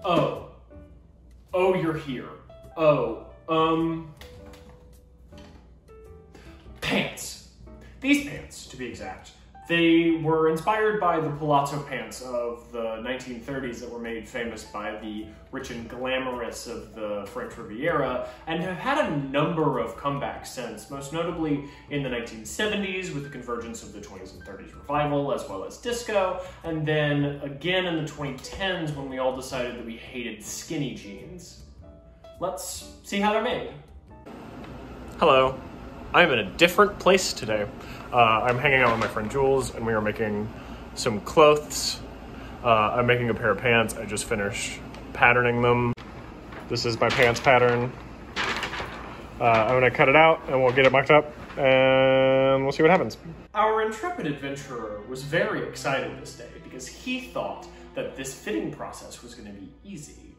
Oh. Oh, you're here. Oh, pants. These pants, to be exact. They were inspired by the palazzo pants of the 1930s that were made famous by the rich and glamorous of the French Riviera, and have had a number of comebacks since, most notably in the 1970s with the convergence of the 20s and 30s revival, as well as disco, and then again in the 2010s when we all decided that we hated skinny jeans. Let's see how they're made. Hello. I'm in a different place today. I'm hanging out with my friend Jules, and we are making some clothes. I'm making a pair of pants. I just finished patterning them. This is my pants pattern. I'm gonna cut it out, and we'll get it mocked up, and we'll see what happens. Our intrepid adventurer was very excited this day because he thought that this fitting process was gonna be easy.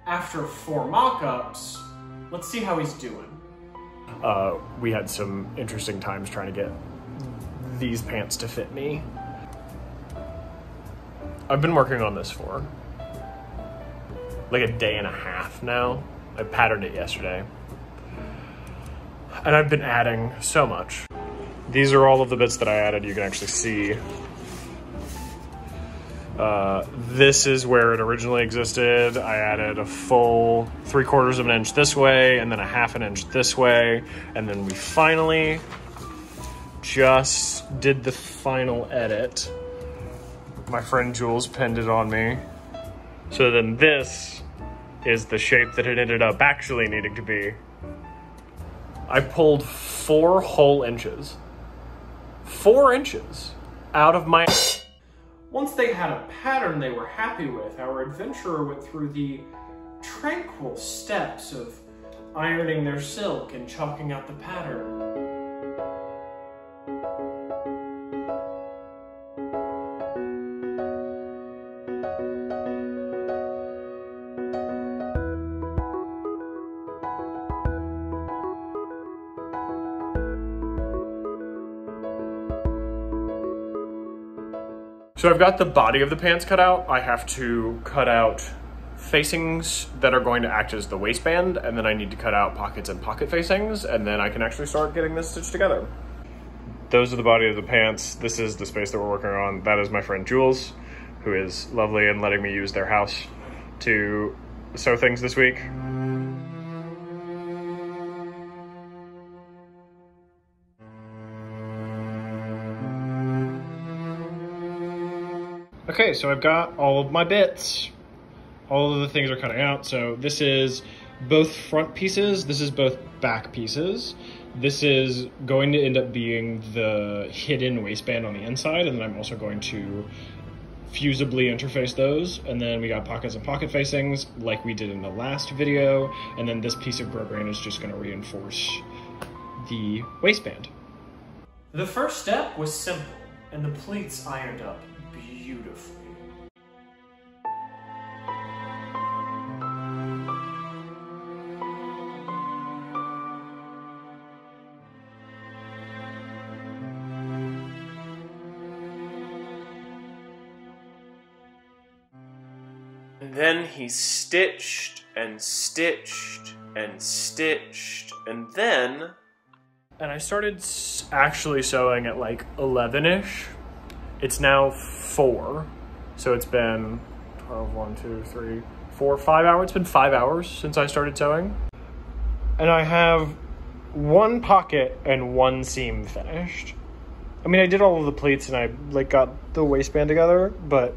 After 4 mock-ups, let's see how he's doing. We had some interesting times trying to get these pants to fit me. I've been working on this for like a day and a half now. I patterned it yesterday. And I've been adding so much. These are all of the bits that I added. You can actually see. This is where it originally existed. I added a full 3/4 of an inch this way, and then a 1/2 inch this way, and then we finally just did the final edit. My friend Jules pinned it on me. So then this is the shape that it ended up actually needing to be. I pulled 4 whole inches. 4 inches out of my... Once they had a pattern they were happy with, our adventurer went through the tranquil steps of ironing their silk and chalking out the pattern. So I've got the body of the pants cut out. I have to cut out facings that are going to act as the waistband, and then I need to cut out pockets and pocket facings, and then I can actually start getting this stitched together. Those are the body of the pants. This is the space that we're working on. That is my friend Jules, who is lovely and letting me use their house to sew things this week. Okay, so I've got all of my bits. All of the things are cutting out. So this is both front pieces. This is both back pieces. This is going to end up being the hidden waistband on the inside, and then I'm also going to fusibly interface those. And then we got pockets and pocket facings like we did in the last video. And then this piece of grosgrain is just gonna reinforce the waistband. The first step was simple, and the pleats ironed up beautifully. And then he stitched and stitched and stitched, and then... And I started actually sewing at like 11-ish. It's now 4, so it's been 12, 1, 2, 3, 4, 5 hours. It's been 5 hours since I started sewing. And I have 1 pocket and 1 seam finished. I mean, I did all of the pleats and I like got the waistband together, but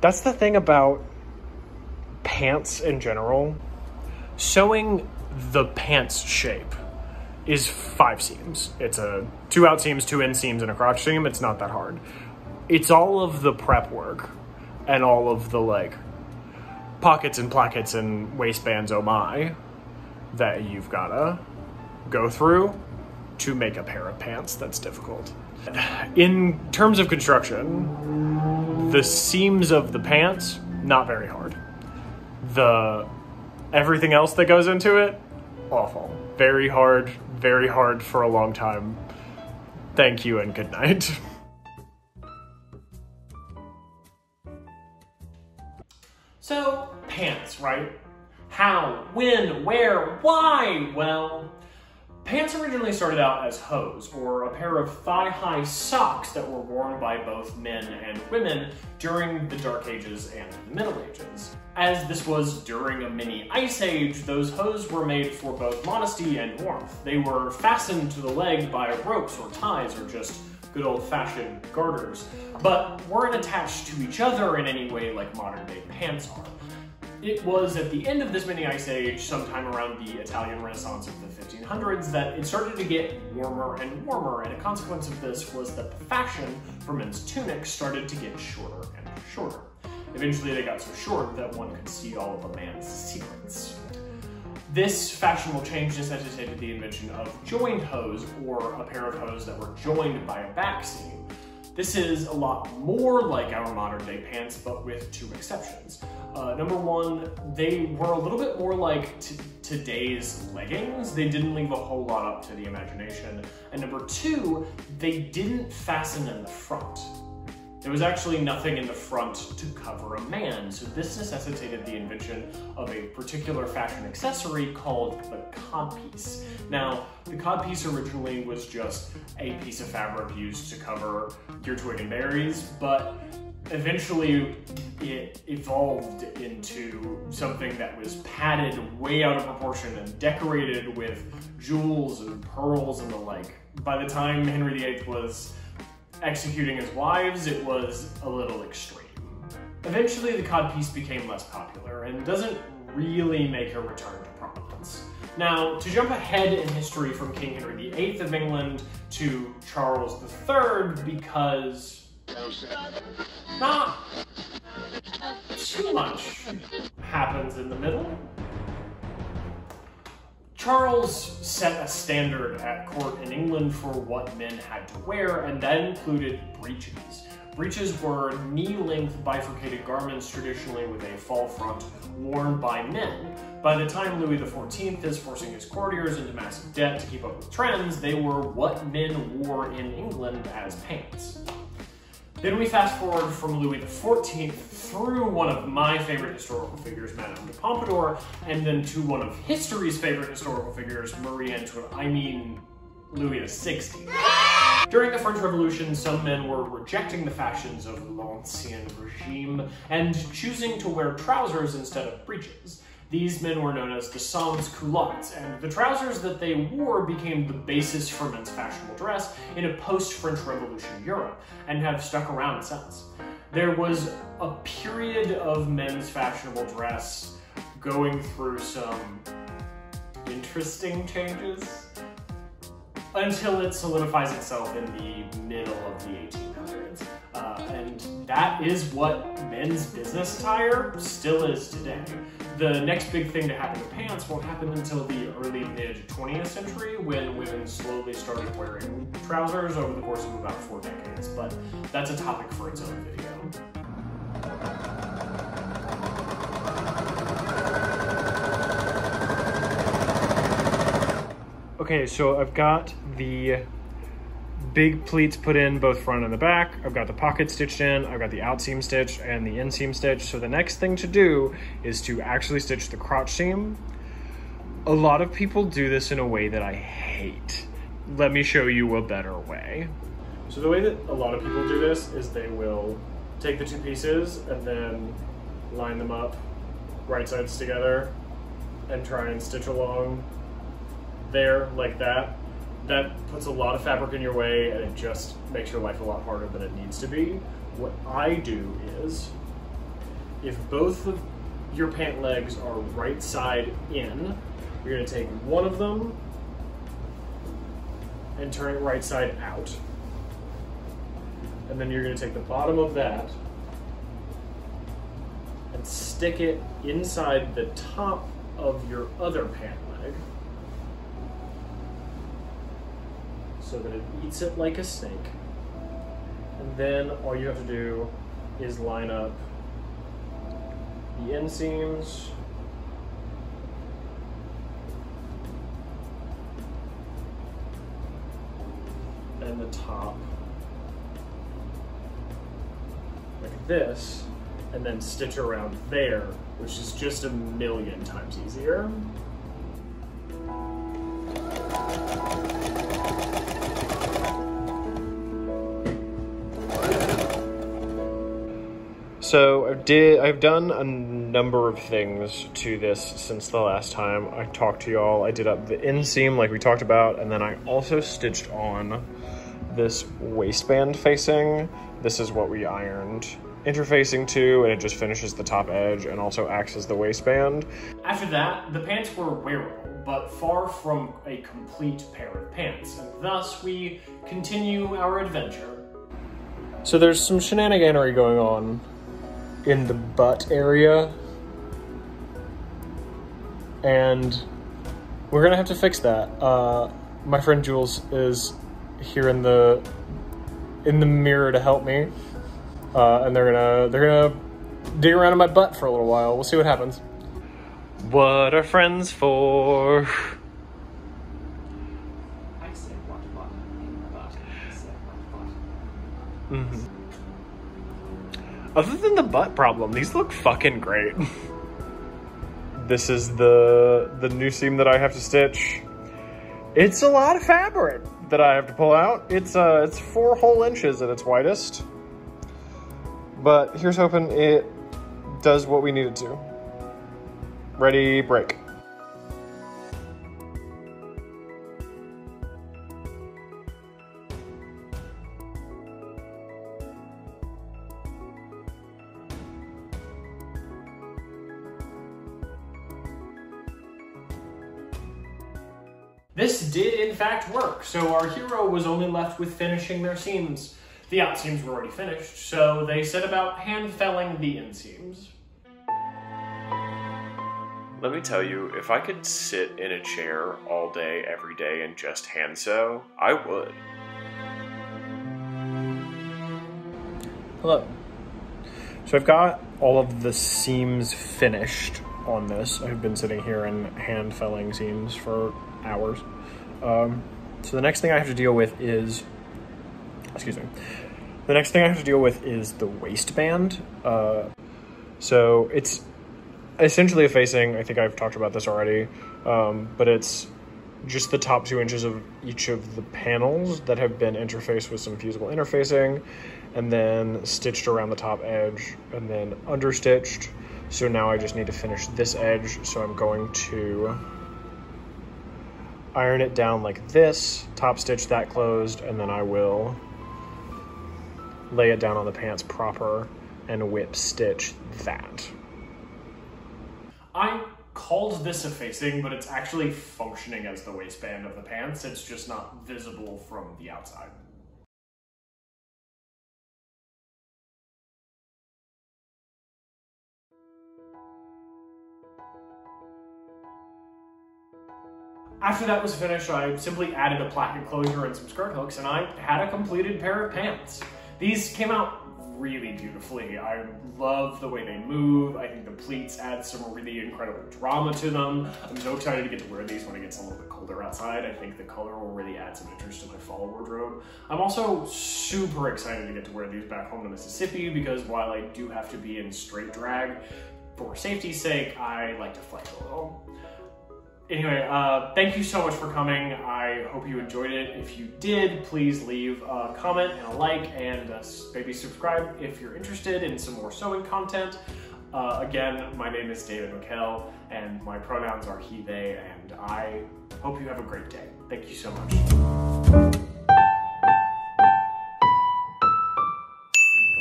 that's the thing about pants in general. Sewing the pants shape is 5 seams. It's a 2 out seams, 2 in seams, and a crotch seam. It's not that hard. It's all of the prep work and all of the like pockets and plackets and waistbands, oh my, that you've gotta go through to make a pair of pants that's difficult. In terms of construction, the seams of the pants, not very hard. Everything else that goes into it, awful. Very hard for a long time. Thank you and good night. So, pants, right? How, when, where, why? Well, pants originally started out as hose, or a pair of thigh-high socks that were worn by both men and women during the Dark Ages and the Middle Ages. As this was during a mini ice age, those hose were made for both modesty and warmth. They were fastened to the leg by ropes or ties or just good old-fashioned garters, but weren't attached to each other in any way like modern-day pants are. It was at the end of this mini ice age, sometime around the Italian Renaissance of the 1500s, that it started to get warmer and warmer, and a consequence of this was that the fashion for men's tunics started to get shorter and shorter. Eventually they got so short that one could see all of a man's secrets. This fashionable change necessitated the invention of joined hose, or a pair of hose that were joined by a back seam. This is a lot more like our modern day pants, but with two exceptions. Number one, they were a little bit more like today's leggings. They didn't leave a whole lot up to the imagination. And number two, they didn't fasten in the front. There was actually nothing in the front to cover a man, so this necessitated the invention of a particular fashion accessory called the codpiece. Now, the codpiece originally was just a piece of fabric used to cover your twig and berries, but eventually it evolved into something that was padded way out of proportion and decorated with jewels and pearls and the like. By the time Henry VIII was executing his wives, it was a little extreme. Eventually, the codpiece became less popular and doesn't really make a return to prominence. Now, to jump ahead in history from King Henry VIII of England to Charles III, because not too much happens in the middle. Charles set a standard at court in England for what men had to wear, and that included breeches. Breeches were knee-length bifurcated garments traditionally with a fall front worn by men. By the time Louis XIV is forcing his courtiers into massive debt to keep up with trends, they were what men wore in England as pants. Then we fast forward from Louis XIV through one of my favorite historical figures, Madame de Pompadour, and then to one of history's favorite historical figures, Louis XVI. During the French Revolution, some men were rejecting the fashions of l'Ancien Regime and choosing to wear trousers instead of breeches. These men were known as the sans-culottes, and the trousers that they wore became the basis for men's fashionable dress in a post-French Revolution Europe, and have stuck around since. There was a period of men's fashionable dress going through some interesting changes until it solidifies itself in the middle of the 1800s. And that is what men's business attire still is today. The next big thing to happen to pants won't happen until the early mid-20th century, when women slowly started wearing trousers over the course of about 4 decades, but that's a topic for its own video. Okay, so I've got the big pleats put in both front and the back. I've got the pocket stitched in, I've got the out seam stitched and the inseam stitched. So the next thing to do is to actually stitch the crotch seam. A lot of people do this in a way that I hate. Let me show you a better way. So the way that a lot of people do this is they will take the two pieces and then line them up right sides together and try and stitch along there like that. That puts a lot of fabric in your way and it just makes your life a lot harder than it needs to be. What I do is, if both of your pant legs are right side in, you're gonna take one of them and turn it right side out. And then you're gonna take the bottom of that and stick it inside the top of your other pant leg, so that it eats it like a snake. And then all you have to do is line up the inseams and the top like this, and then stitch around there, which is just a million times easier. So I've done a number of things to this since the last time I talked to y'all. I did up the inseam like we talked about, and then I also stitched on this waistband facing. This is what we ironed interfacing to, and it just finishes the top edge and also acts as the waistband. After that, the pants were wearable, but far from a complete pair of pants, and thus we continue our adventure. So there's some shenaniganery going on in the butt area, and we're gonna have to fix that. My friend Jules is here in the mirror to help me, and they're gonna dig around in my butt for a little while. We'll see what happens. What are friends for? I said what in the butt. I said what butt. Mm-hmm. Other than the butt problem, these look fucking great. This is the new seam that I have to stitch. It's a lot of fabric that I have to pull out. It's 4 whole inches at its widest. But here's hoping it does what we need it to. Ready, break. This did in fact work, so our hero was only left with finishing their seams. The out seams were already finished, so they set about hand felling the inseams. Let me tell you, if I could sit in a chair all day, every day, and just hand sew, I would. Hello. So I've got all of the seams finished on this. I've been sitting here and hand felling seams for hours. So the next thing I have to deal with is, the next thing I have to deal with is the waistband. So it's essentially a facing. I think I've talked about this already, but it's just the top 2 inches of each of the panels that have been interfaced with some fusible interfacing, and then stitched around the top edge, and then understitched. So now I just need to finish this edge, so I'm going to iron it down like this, top stitch that closed, and then I will lay it down on the pants proper and whip stitch that. I called this a facing, but it's actually functioning as the waistband of the pants. It's just not visible from the outside. After that was finished, I simply added a placket closure and some skirt hooks, and I had a completed pair of pants. These came out really beautifully. I love the way they move. I think the pleats add some really incredible drama to them. I'm so excited to get to wear these when it gets a little bit colder outside. I think the color will really add some interest to my fall wardrobe. I'm also super excited to get to wear these back home to Mississippi, because while I do have to be in straight drag, for safety's sake, I like to flex a little. Anyway, thank you so much for coming. I hope you enjoyed it. If you did, please leave a comment and a like, and maybe subscribe if you're interested in some more sewing content. Again, my name is David McKell, and my pronouns are he, they, and I hope you have a great day. Thank you so much.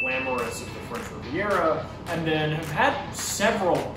Glamorous of the French Riviera, and then have had several